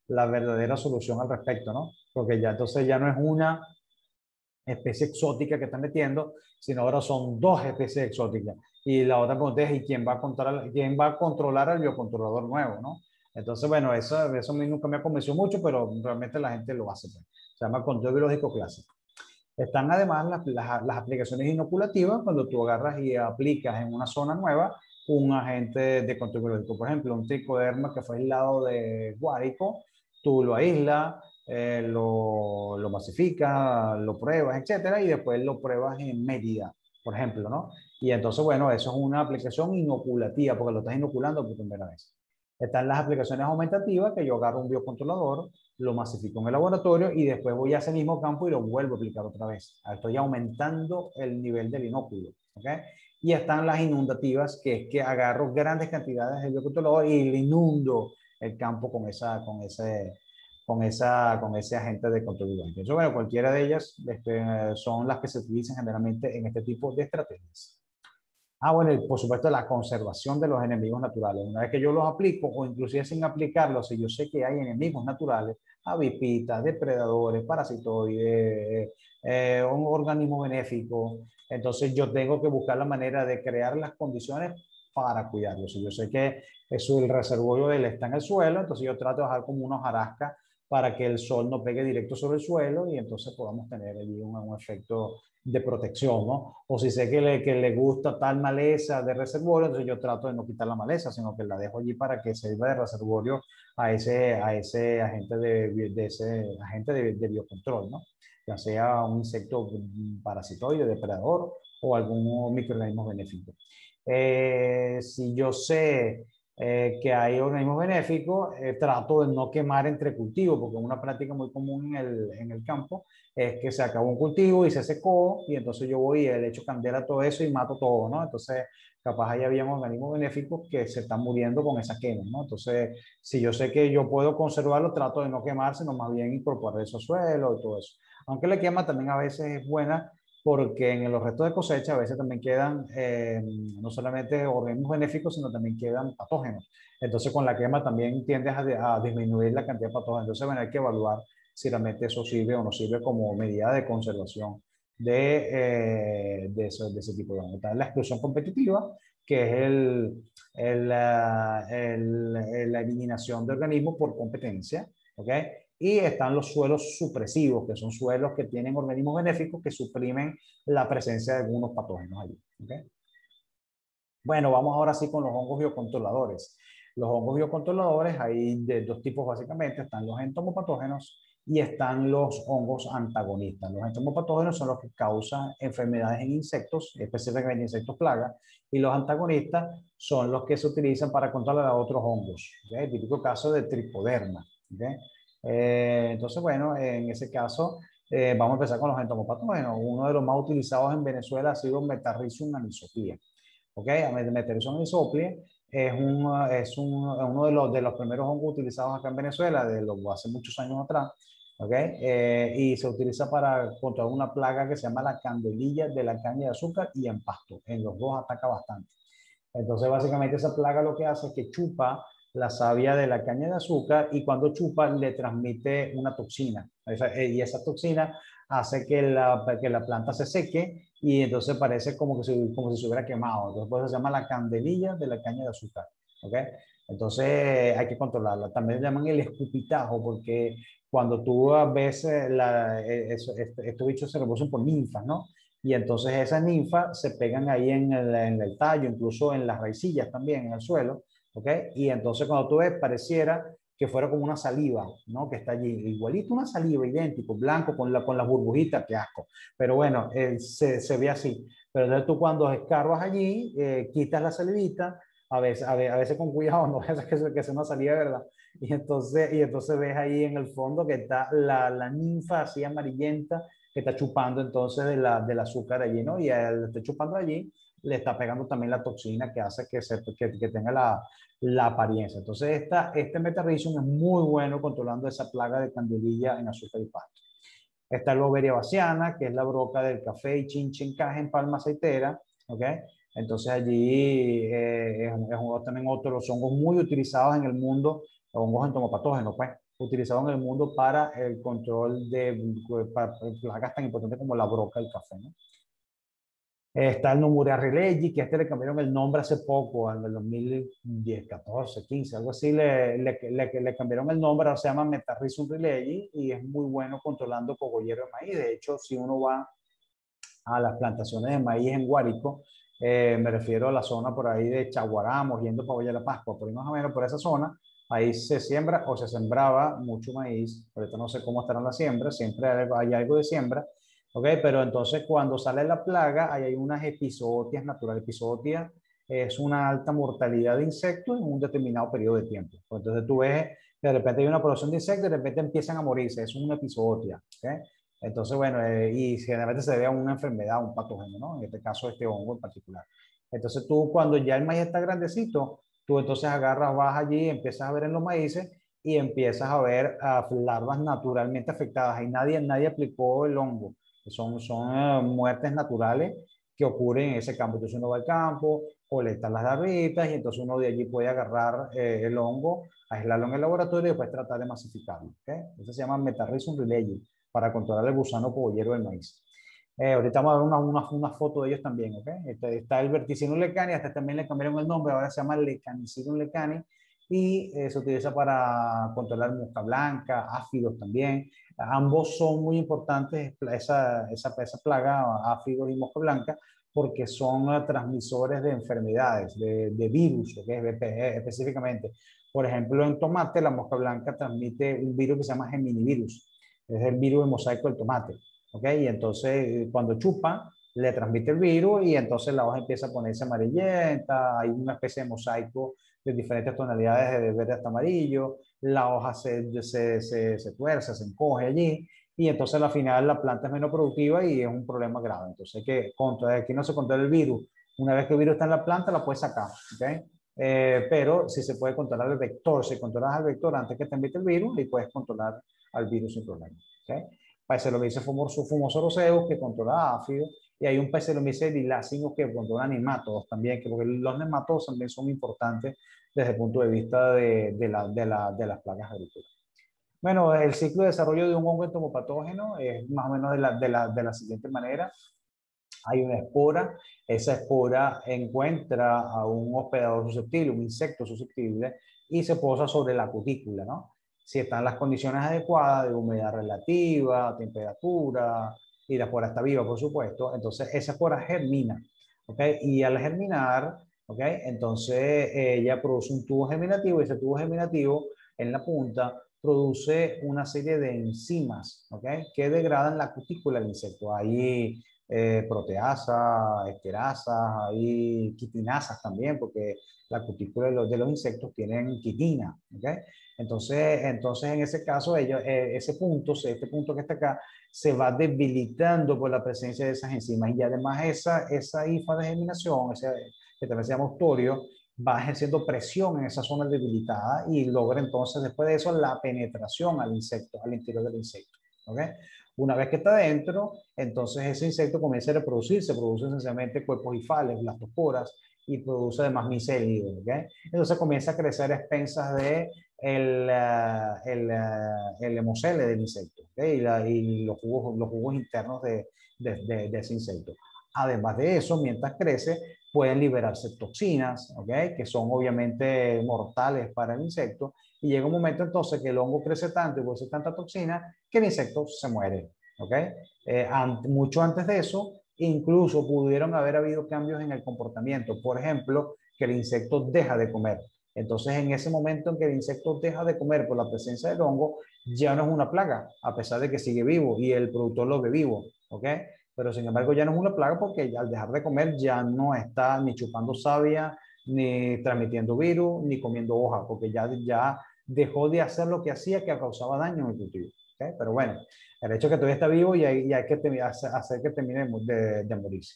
la verdadera solución al respecto, ¿no? Porque ya entonces ya no es una especie exótica que están metiendo, sino ahora son dos especies exóticas. Y la otra pregunta es, ¿y quién va a controlar al biocontrolador nuevo, ¿no? Entonces, bueno, eso a mí nunca me convenció mucho, pero realmente la gente lo hace. Pues. Se llama control biológico clásico. Están además las aplicaciones inoculativas, cuando tú agarras y aplicas en una zona nueva un agente de control biológico. Por ejemplo, un tricoderma que fue aislado de Guárico, tú lo aíslas, lo masificas, lo pruebas, etcétera, y después lo pruebas en Mérida, por ejemplo, ¿no? Y entonces, bueno, eso es una aplicación inoculativa, porque lo estás inoculando por primera vez. Están las aplicaciones aumentativas, que yo agarro un biocontrolador, lo masifico en el laboratorio y después voy a ese mismo campo y lo vuelvo a aplicar otra vez. Estoy aumentando el nivel del inóculo. ¿Okay? Y están las inundativas, que es que agarro grandes cantidades de biocontrolador y le inundo el campo con ese agente de control biológico. Entonces, bueno, cualquiera de ellas son las que se utilizan generalmente en este tipo de estrategias. Bueno, y por supuesto la conservación de los enemigos naturales. Una vez que yo los aplico, o inclusive sin aplicarlos, si yo sé que hay enemigos naturales, avipitas, depredadores, parasitoides, un organismo benéfico, entonces yo tengo que buscar la manera de crear las condiciones para cuidarlos. Si yo sé que el reservorio de él está en el suelo, entonces yo trato de dejar como una hojarasca para que el sol no pegue directo sobre el suelo y entonces podamos tener allí un efecto de protección, ¿no? O si sé que le gusta tal maleza de reservorio, entonces yo trato de no quitar la maleza, sino que la dejo allí para que sirva de reservorio a ese agente de biocontrol, ¿no? Ya sea un insecto parasitoide, depredador o algún microorganismo benéfico. Si yo sé que hay organismos benéficos, trato de no quemar entre cultivos, porque una práctica muy común en el campo es que se acabó un cultivo y se secó, y entonces yo voy y le echo candela a todo eso y mato todo, ¿no? Entonces, capaz ahí había organismos benéficos que se están muriendo con esa quema, ¿no? Entonces, si yo sé que yo puedo conservarlo, trato de no quemar, sino más bien incorporar esos suelos y todo eso. Aunque la quema también a veces es buena porque en los restos de cosecha a veces también quedan no solamente organismos benéficos, sino también quedan patógenos. Entonces con la quema también tiendes a disminuir la cantidad de patógenos. Entonces bueno, hay que evaluar si realmente eso sirve o no sirve como medida de conservación de ese tipo de organismos. Está la exclusión competitiva, que es la eliminación de organismos por competencia, ¿ok? Y están los suelos supresivos, que son suelos que tienen organismos benéficos que suprimen la presencia de algunos patógenos allí. ¿Okay? Bueno, vamos ahora sí con los hongos biocontroladores. Los hongos biocontroladores hay de dos tipos básicamente, están los entomopatógenos y están los hongos antagonistas. Los entomopatógenos son los que causan enfermedades en insectos, específicamente insectos plagas, y los antagonistas son los que se utilizan para controlar a otros hongos. ¿Okay? El típico caso de tricoderma. ¿Okay? Entonces, bueno, en ese caso, vamos a empezar con los entomopatógenos. Uno de los más utilizados en Venezuela ha sido Metarrhizium anisoplia. ¿Ok? Metarrhizium anisoplia uno de los primeros hongos utilizados acá en Venezuela, hace muchos años atrás. ¿Ok? Y se utiliza para controlar una plaga que se llama la candelilla de la caña de azúcar y en pasto. En los dos ataca bastante. Entonces, básicamente esa plaga lo que hace es que chupa la savia de la caña de azúcar y cuando chupa le transmite una toxina. Y esa toxina hace que la planta se seque y entonces parece como si se hubiera quemado. Entonces, por eso se llama la candelilla de la caña de azúcar. ¿Okay? Entonces, hay que controlarla. También le llaman el escupitajo porque cuando tú ves estos bichos se reproducen por ninfas, ¿no? Y entonces esas ninfas se pegan ahí en el tallo, incluso en las raicillas también, en el suelo, ¿ok? Y entonces cuando tú ves, pareciera que fuera como una saliva, ¿no? Que está allí, igualito una saliva, idéntico, blanco, con las burbujitas, qué asco. Pero bueno, se ve así. Pero entonces tú cuando escarbas allí, quitas la salivita, a veces con cuidado, no es que sea una saliva, ¿verdad? Y entonces ves ahí en el fondo que está la ninfa así amarillenta que está chupando entonces del azúcar allí, ¿no? Y al estar chupando allí, le está pegando también la toxina que hace que tenga la apariencia. Entonces, este Metarrhizium es muy bueno controlando esa plaga de candelilla en azúcar y pasto. Está el Boveria bassiana, que es la broca del café y chinchencaje en palma aceitera, ¿ok? Entonces allí también otro de los hongos muy utilizados en el mundo, hongos entomopatógenos, pues, utilizados en el mundo para el control de plagas tan importantes como la broca del café, ¿no? Está el Numuria releggi, que a este le cambiaron el nombre hace poco, en el 2010, 14, 15, algo así, le cambiaron el nombre, ahora se llama Metarrhizium releggi y es muy bueno controlando cogollero de maíz. De hecho, si uno va a las plantaciones de maíz en Guárico, me refiero a la zona por ahí de Chaguaramos, yendo para Valle de la Pascua, por ahí más o menos por esa zona, ahí se siembra o se sembraba mucho maíz, ahorita no sé cómo estarán las siembras, siempre hay algo de siembra, ¿ok? Pero entonces cuando sale la plaga, ahí hay unas epizootias naturales. Epizootia es una alta mortalidad de insectos en un determinado periodo de tiempo. Entonces tú ves que de repente hay una población de insectos y de repente empiezan a morirse, es una epizootia, ¿ok? Entonces, bueno, y generalmente se debe a una enfermedad, un patógeno, ¿no? En este caso, este hongo en particular. Entonces, tú cuando ya el maíz está grandecito, tú entonces agarras, vas allí, empiezas a ver en los maíces y empiezas a ver larvas naturalmente afectadas. Ahí nadie aplicó el hongo. Son muertes naturales que ocurren en ese campo. Entonces, uno va al campo, colecta las larvitas y entonces uno de allí puede agarrar el hongo, aislarlo en el laboratorio y después tratar de masificarlo. ¿Okay? Eso se llama Metarrhizium releggi para controlar el gusano cogollero del maíz. Ahorita vamos a ver una foto de ellos también, ¿ok? Está el Verticillum lecani, hasta también le cambiaron el nombre, ahora se llama Lecanicillum lecani y se utiliza para controlar mosca blanca, áfidos también. Ambos son muy importantes, esa plaga, áfidos y mosca blanca, porque son transmisores de enfermedades, de virus, ¿okay? Específicamente. Por ejemplo, en tomate, la mosca blanca transmite un virus que se llama geminivirus, es el virus de mosaico del tomate. ¿Ok? Y entonces cuando chupa, le transmite el virus y entonces la hoja empieza a ponerse amarillenta, hay una especie de mosaico de diferentes tonalidades de verde hasta amarillo, la hoja se tuerce, se encoge allí y entonces al final la planta es menos productiva y es un problema grave. Entonces hay que aquí no se controla el virus. Una vez que el virus está en la planta, la puedes sacar, ¿ok? Pero si se puede controlar el vector, si controlas al vector antes que te envíe el virus, y puedes controlar al virus sin problema. ¿Okay? Paecilomyces fumosoroseo que controla áfido, y hay un Paecilomyces lilacinus que controla nematodos también, que porque los nematodos también son importantes desde el punto de vista de las plagas agrícolas. Bueno, el ciclo de desarrollo de un hongo entomopatógeno es más o menos de la siguiente manera. Hay una espora, esa espora encuentra a un hospedador susceptible, un insecto susceptible, y se posa sobre la cutícula, ¿no? Si están las condiciones adecuadas de humedad relativa, temperatura, y la espora está viva, por supuesto, entonces esa espora germina, ¿ok? Y al germinar, ¿ok? Entonces ella produce un tubo germinativo, y ese tubo germinativo en la punta produce una serie de enzimas, ¿ok? Que degradan la cutícula del insecto. Ahí proteasas, esterasas, hay quitinasas también, porque la cutícula de los insectos tienen quitina, ¿ok? Entonces en ese caso, este punto que está acá, se va debilitando por la presencia de esas enzimas y además esa hifa de germinación, que también se llama ostorio, va ejerciendo presión en esa zona debilitada y logra entonces después de eso la penetración al insecto, al interior del insecto, ¿ok? Una vez que está dentro, entonces ese insecto comienza a reproducirse, produce esencialmente cuerpos hifales, blastosporas, y produce además micelios, ¿okay? Entonces comienza a crecer a expensas de el hemocele del insecto, ¿okay? Y los jugos internos de ese insecto. Además de eso, mientras crece, pueden liberarse toxinas, ¿okay? Que son obviamente mortales para el insecto, y llega un momento entonces que el hongo crece tanto y produce tanta toxina que el insecto se muere, ¿ok? Mucho antes de eso, incluso pudieron haber habido cambios en el comportamiento. Por ejemplo, que el insecto deja de comer. Entonces, en ese momento en que el insecto deja de comer por la presencia del hongo, ya no es una plaga, a pesar de que sigue vivo y el productor lo ve vivo, ¿ok? Pero sin embargo ya no es una plaga porque al dejar de comer ya no está ni chupando savia, ni transmitiendo virus, ni comiendo hoja, porque ya dejó de hacer lo que hacía que causaba daño en el cultivo. ¿Okay? Pero bueno, el hecho es que todavía está vivo y hay que hacer que termine de morirse.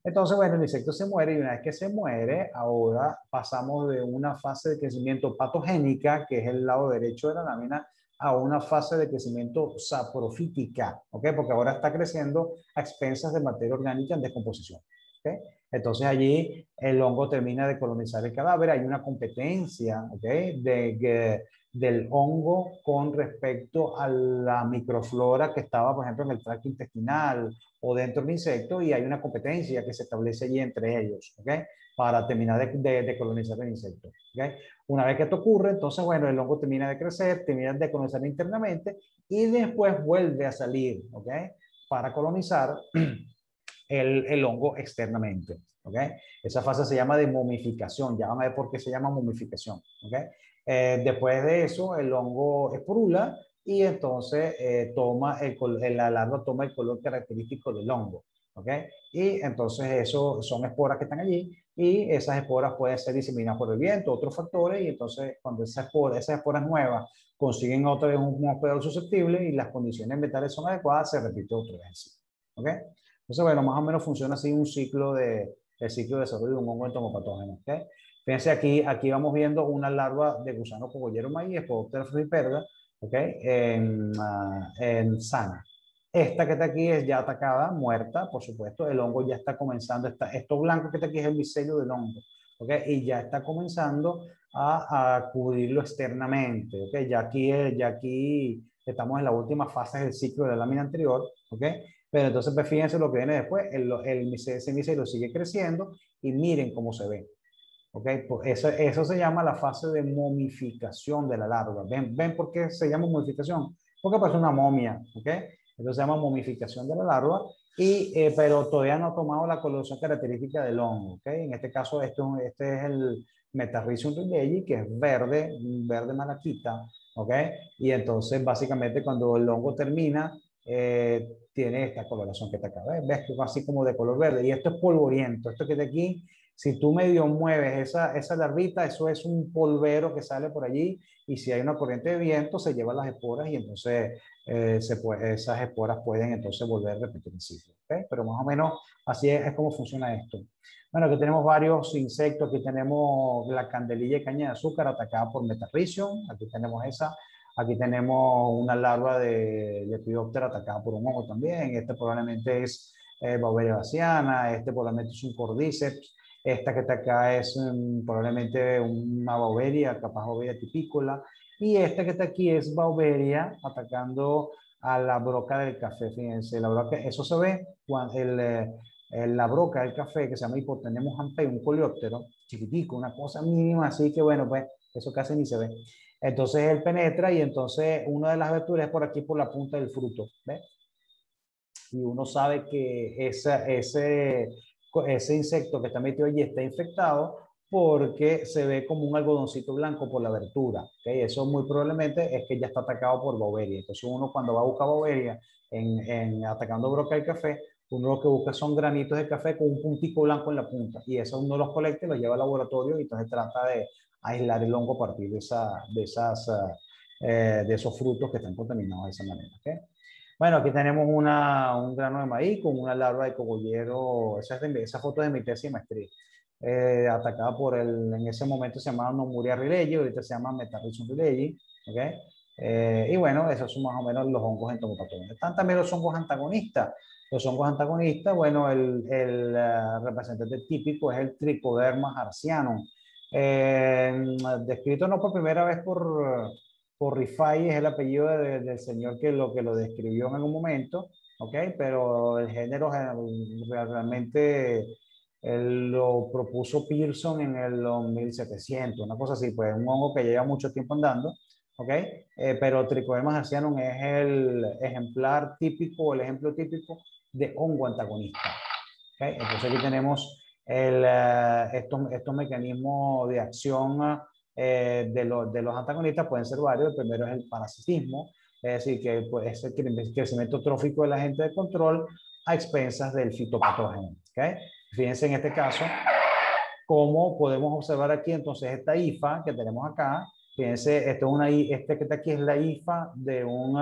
Entonces, bueno, el insecto se muere y una vez que se muere, ahora pasamos de una fase de crecimiento patogénica, que es el lado derecho de la lámina, a una fase de crecimiento saprofítica, ¿ok? Porque ahora está creciendo a expensas de materia orgánica en descomposición, ¿ok? Entonces allí el hongo termina de colonizar el cadáver, hay una competencia, ¿ok? Del hongo con respecto a la microflora que estaba, por ejemplo, en el tracto intestinal o dentro del insecto, y hay una competencia que se establece allí entre ellos, ¿ok? Para terminar de colonizar el insecto, ¿ok? Una vez que esto ocurre, entonces, bueno, el hongo termina de crecer, termina de colonizar internamente y después vuelve a salir, ¿ok? Para colonizar el hongo externamente, ¿ok? Esa fase se llama de momificación, ya van a ver por qué se llama momificación, ¿ok? Después de eso, el hongo esporula y entonces la larva toma el color característico del hongo, ¿ok? Y entonces eso son esporas que están allí y esas esporas pueden ser diseminadas por el viento, otros factores, y entonces cuando esas esporas nuevas consiguen otra vez un hospedador susceptible y las condiciones ambientales son adecuadas, se repite otra vez, ¿ok? Entonces, bueno, más o menos funciona así el ciclo de desarrollo de un hongo entomopatógeno, ¿ok? Fíjense aquí vamos viendo una larva de gusano cogollero maíz, Spodoptera frugiperda, ¿ok? En sana. Esta que está aquí es ya atacada, muerta, por supuesto. El hongo ya está comenzando, esto blanco que está aquí es el micelio del hongo, ¿ok? Y ya está comenzando a cubrirlo externamente, ¿ok? Ya aquí estamos en la última fase del ciclo de la lámina anterior, ¿ok? Pero entonces, pues fíjense lo que viene después, ese micelio sigue creciendo y miren cómo se ve. ¿Okay? Pues eso se llama la fase de momificación de la larva. ¿Ven por qué se llama momificación? Porque parece una momia, ¿ok? Entonces se llama momificación de la larva, pero todavía no ha tomado la coloración característica del hongo, ¿ok? En este caso, este es el Metarrhizium ridley, que es verde, un verde malaquita, ¿ok? Y entonces, básicamente, cuando el hongo termina tiene esta coloración que está acá. ¿Ves? Que va así como de color verde. Y esto es polvoriento. Esto que está aquí, si tú medio mueves esa larvita, eso es un polvero que sale por allí. Y si hay una corriente de viento, se lleva las esporas y entonces esas esporas pueden entonces volver a repetir el ciclo. ¿Okay? Pero más o menos así es como funciona esto. Bueno, aquí tenemos varios insectos. Aquí tenemos la candelilla de caña de azúcar atacada por Metarrhizium. Aquí tenemos esa. Aquí tenemos una larva de Lepidoptera atacada por un hongo también. Este probablemente es Beauveria bassiana. Este probablemente es un Cordyceps. Esta que está acá es probablemente una Beauveria, capaz Beauveria tipícola. Y esta que está aquí es Beauveria atacando a la broca del café. Fíjense, la broca, eso se ve cuando la broca del café que se llama Hipotenemos ampei, un coleóptero chiquitico, una cosa mínima, así que bueno, pues eso casi ni se ve. Entonces él penetra y entonces una de las aberturas es por aquí, por la punta del fruto. ¿Ves? Y uno sabe que ese insecto que está metido allí está infectado porque se ve como un algodoncito blanco por la abertura. ¿Okay? Eso muy probablemente es que ya está atacado por Beauveria. Entonces uno cuando va a buscar Beauveria atacando broca del café, uno lo que busca son granitos de café con un puntico blanco en la punta. Y eso uno los colecta y los lleva al laboratorio y entonces trata de aislar el hongo a partir de esos frutos que están contaminados de esa manera. ¿Okay? Bueno, aquí tenemos un grano de maíz con una larva de cogollero. Esa foto es de mi tesis de maestría. Atacada en ese momento se llamaba Nomuria rileyii, ahorita se llama Metarrhizium rileyii. ¿Okay? Y bueno, esos son más o menos los hongos entomopatosos. Están también los hongos antagonistas. Los hongos antagonistas, bueno, el representante típico es el Trichoderma harzianum. Descrito no por primera vez por Rifai, es el apellido del señor que lo describió en algún momento, ¿ok? Pero el género realmente lo propuso Pearson en el 1700, una cosa así, pues un hongo que lleva mucho tiempo andando, ¿ok? Pero Trichoderma harzianum es el ejemplar típico, el ejemplo típico de hongo antagonista, ¿ok? Entonces aquí tenemos estos mecanismos de acción de los antagonistas pueden ser varios. El primero es el parasitismo, es decir, que pues, es el crecimiento trófico del agente de control a expensas del fitopatógeno. ¿Okay? Fíjense en este caso cómo podemos observar aquí entonces esta hifa que tenemos acá. Fíjense, este que está aquí es la hifa de un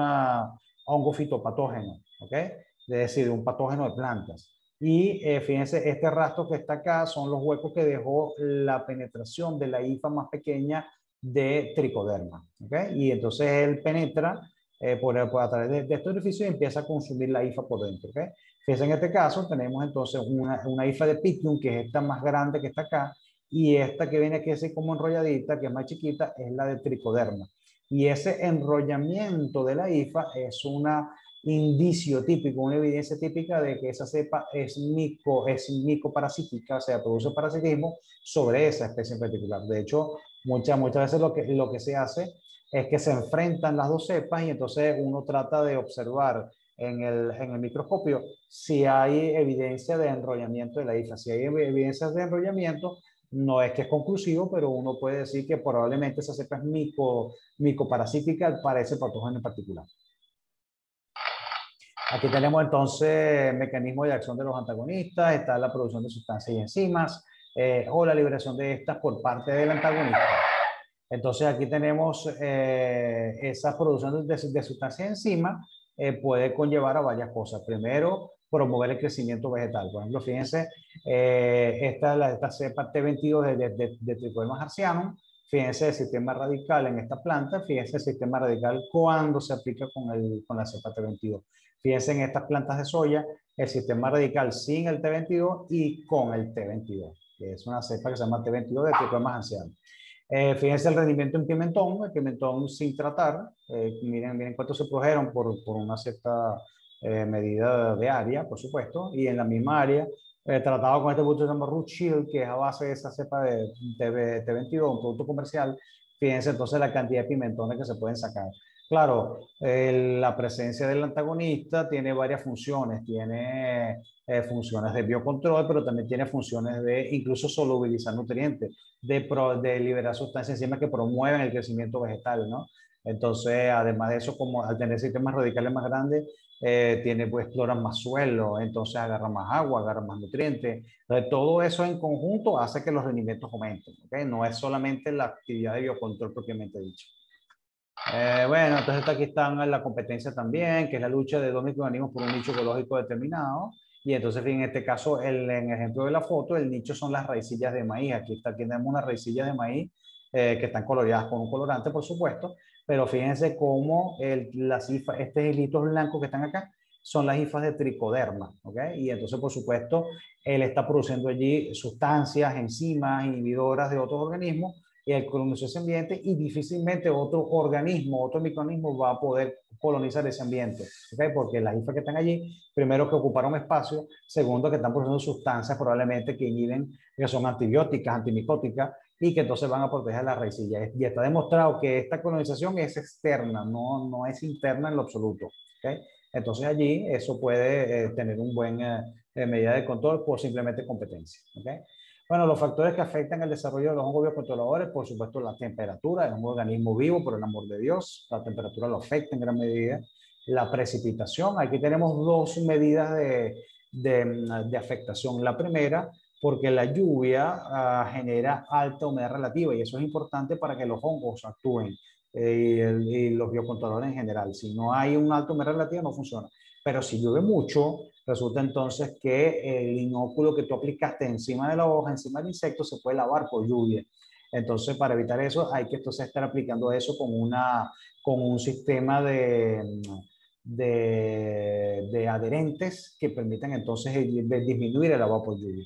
hongo fitopatógeno, ¿ok? Es decir, de un patógeno de plantas. Y fíjense, este rastro que está acá son los huecos que dejó la penetración de la hifa más pequeña de tricoderma. ¿Okay? Y entonces él penetra a través de este orificio y empieza a consumir la hifa por dentro. ¿Okay? Fíjense, en este caso tenemos entonces una hifa de Pythium, que es esta más grande que está acá, y esta que viene aquí así como enrolladita, que es más chiquita, es la de tricoderma. Y ese enrollamiento de la hifa es una indicio típico, una evidencia típica de que esa cepa es micoparasítica, o sea, produce parasitismo sobre esa especie en particular. De hecho, muchas veces lo que se hace es que se enfrentan las dos cepas y entonces uno trata de observar en el microscopio si hay evidencia de enrollamiento de la hifa. Si hay evidencias de enrollamiento, no es que es conclusivo, pero uno puede decir que probablemente esa cepa es micoparasítica para ese patógeno en particular. Aquí tenemos entonces mecanismos de acción de los antagonistas, está la producción de sustancias y enzimas, o la liberación de estas por parte del antagonista. Entonces aquí tenemos esa producción de sustancias y enzimas puede conllevar a varias cosas. Primero, promover el crecimiento vegetal. Por ejemplo, fíjense, esta cepa T22 de Trichoderma harzianum. Fíjense el sistema radical en esta planta, fíjense el sistema radical cuando se aplica con la cepa T22. Fíjense en estas plantas de soya, el sistema radical sin el T22 y con el T22, que es una cepa que se llama T22 de Trichoderma harzianum. Fíjense el rendimiento en pimentón, el pimentón sin tratar. Miren cuánto se produjeron por una cierta medida de área, por supuesto, y en la misma área, tratado con este producto que se llama Root Shield, que es a base de esa cepa de T22, un producto comercial. Fíjense entonces la cantidad de pimentones que se pueden sacar. Claro, la presencia del antagonista tiene varias funciones. Tiene funciones de biocontrol, pero también tiene funciones de incluso solubilizar nutrientes, de liberar sustancias enzimas que promueven el crecimiento vegetal, ¿no? Entonces, además de eso, como al tener sistemas radicales más grandes, pues, exploran más suelo, entonces agarran más agua, agarran más nutrientes. Entonces, todo eso en conjunto hace que los rendimientos aumenten, ¿ok? No es solamente la actividad de biocontrol propiamente dicha. Bueno, entonces aquí están la competencia también, que es la lucha de dos microorganismos por un nicho ecológico determinado. Y entonces, en este caso, en el ejemplo de la foto, el nicho son las raicillas de maíz. Aquí tenemos unas raicillas de maíz que están coloreadas con un colorante, por supuesto, pero fíjense cómo las hifas, estos hilitos blancos que están acá, son las hifas de tricoderma, ¿ok? Y entonces, por supuesto, él está produciendo allí sustancias, enzimas, inhibidoras de otros organismos y el colonizó ese ambiente y difícilmente otro organismo, otro microorganismo va a poder colonizar ese ambiente, ¿okay? Porque las hifas que están allí, primero que ocuparon espacio, segundo que están produciendo sustancias probablemente que inhiben, que son antibióticas, antimicóticas y que entonces van a proteger la raicilla. Y está demostrado que esta colonización es externa, no es interna en lo absoluto, ¿okay? Entonces allí eso puede tener un buen medida de control por simplemente competencia, ¿okay? Bueno, los factores que afectan el desarrollo de los hongos biocontroladores, por supuesto, la temperatura, es un organismo vivo, por el amor de Dios, la temperatura lo afecta en gran medida. La precipitación, aquí tenemos dos medidas de afectación. La primera, porque la lluvia genera alta humedad relativa y eso es importante para que los hongos actúen y los biocontroladores en general. Si no hay un alta humedad relativa, no funciona. Pero si llueve mucho, resulta entonces que el inóculo que tú aplicaste encima de la hoja, encima del insecto, se puede lavar por lluvia. Entonces, para evitar eso, hay que entonces estar aplicando eso con un sistema de adherentes que permitan entonces disminuir el agua por lluvia.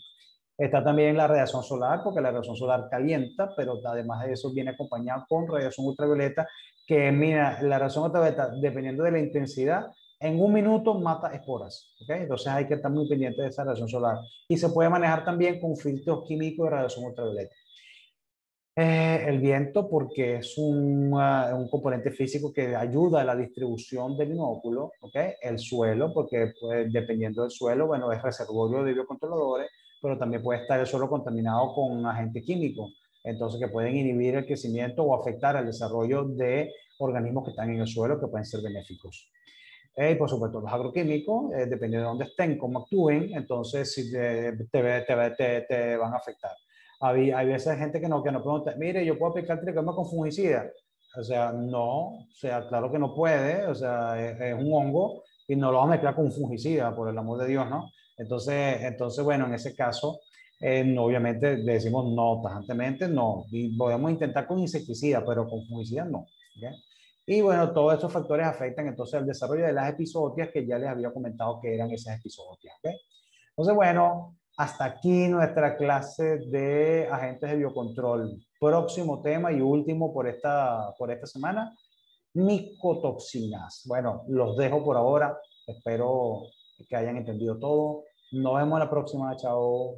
Está también la radiación solar, porque la radiación solar calienta, pero además de eso viene acompañado con radiación ultravioleta, que mira, la radiación ultravioleta, dependiendo de la intensidad, en un minuto mata esporas, ¿ok? Entonces hay que estar muy pendiente de esa radiación solar. Y se puede manejar también con filtros químicos de radiación ultravioleta. El viento, porque es un componente físico que ayuda a la distribución del inóculo, ¿ok? El suelo, porque pues, dependiendo del suelo, bueno, es reservorio de biocontroladores, pero también puede estar el suelo contaminado con agentes químicos, entonces que pueden inhibir el crecimiento o afectar el desarrollo de organismos que están en el suelo que pueden ser benéficos. Y por supuesto, los agroquímicos, dependiendo de dónde estén, cómo actúen, entonces si te van a afectar. Hay veces gente que no pregunta, mire, yo puedo aplicar tricoma con fungicida. O sea, no, o sea, claro que no puede, o sea, es un hongo y no lo vamos a mezclar con un fungicida, por el amor de Dios, ¿no? Entonces bueno, en ese caso, no, obviamente le decimos no, tajantemente no. Y podemos intentar con insecticida, pero con fungicida no. ¿Okay? Y bueno, todos estos factores afectan entonces el desarrollo de las epizootias que ya les había comentado que eran esas epizootias. ¿Okay? Entonces, bueno, hasta aquí nuestra clase de agentes de biocontrol. Próximo tema y último por esta semana, micotoxinas. Bueno, los dejo por ahora. Espero que hayan entendido todo. Nos vemos la próxima. Chao.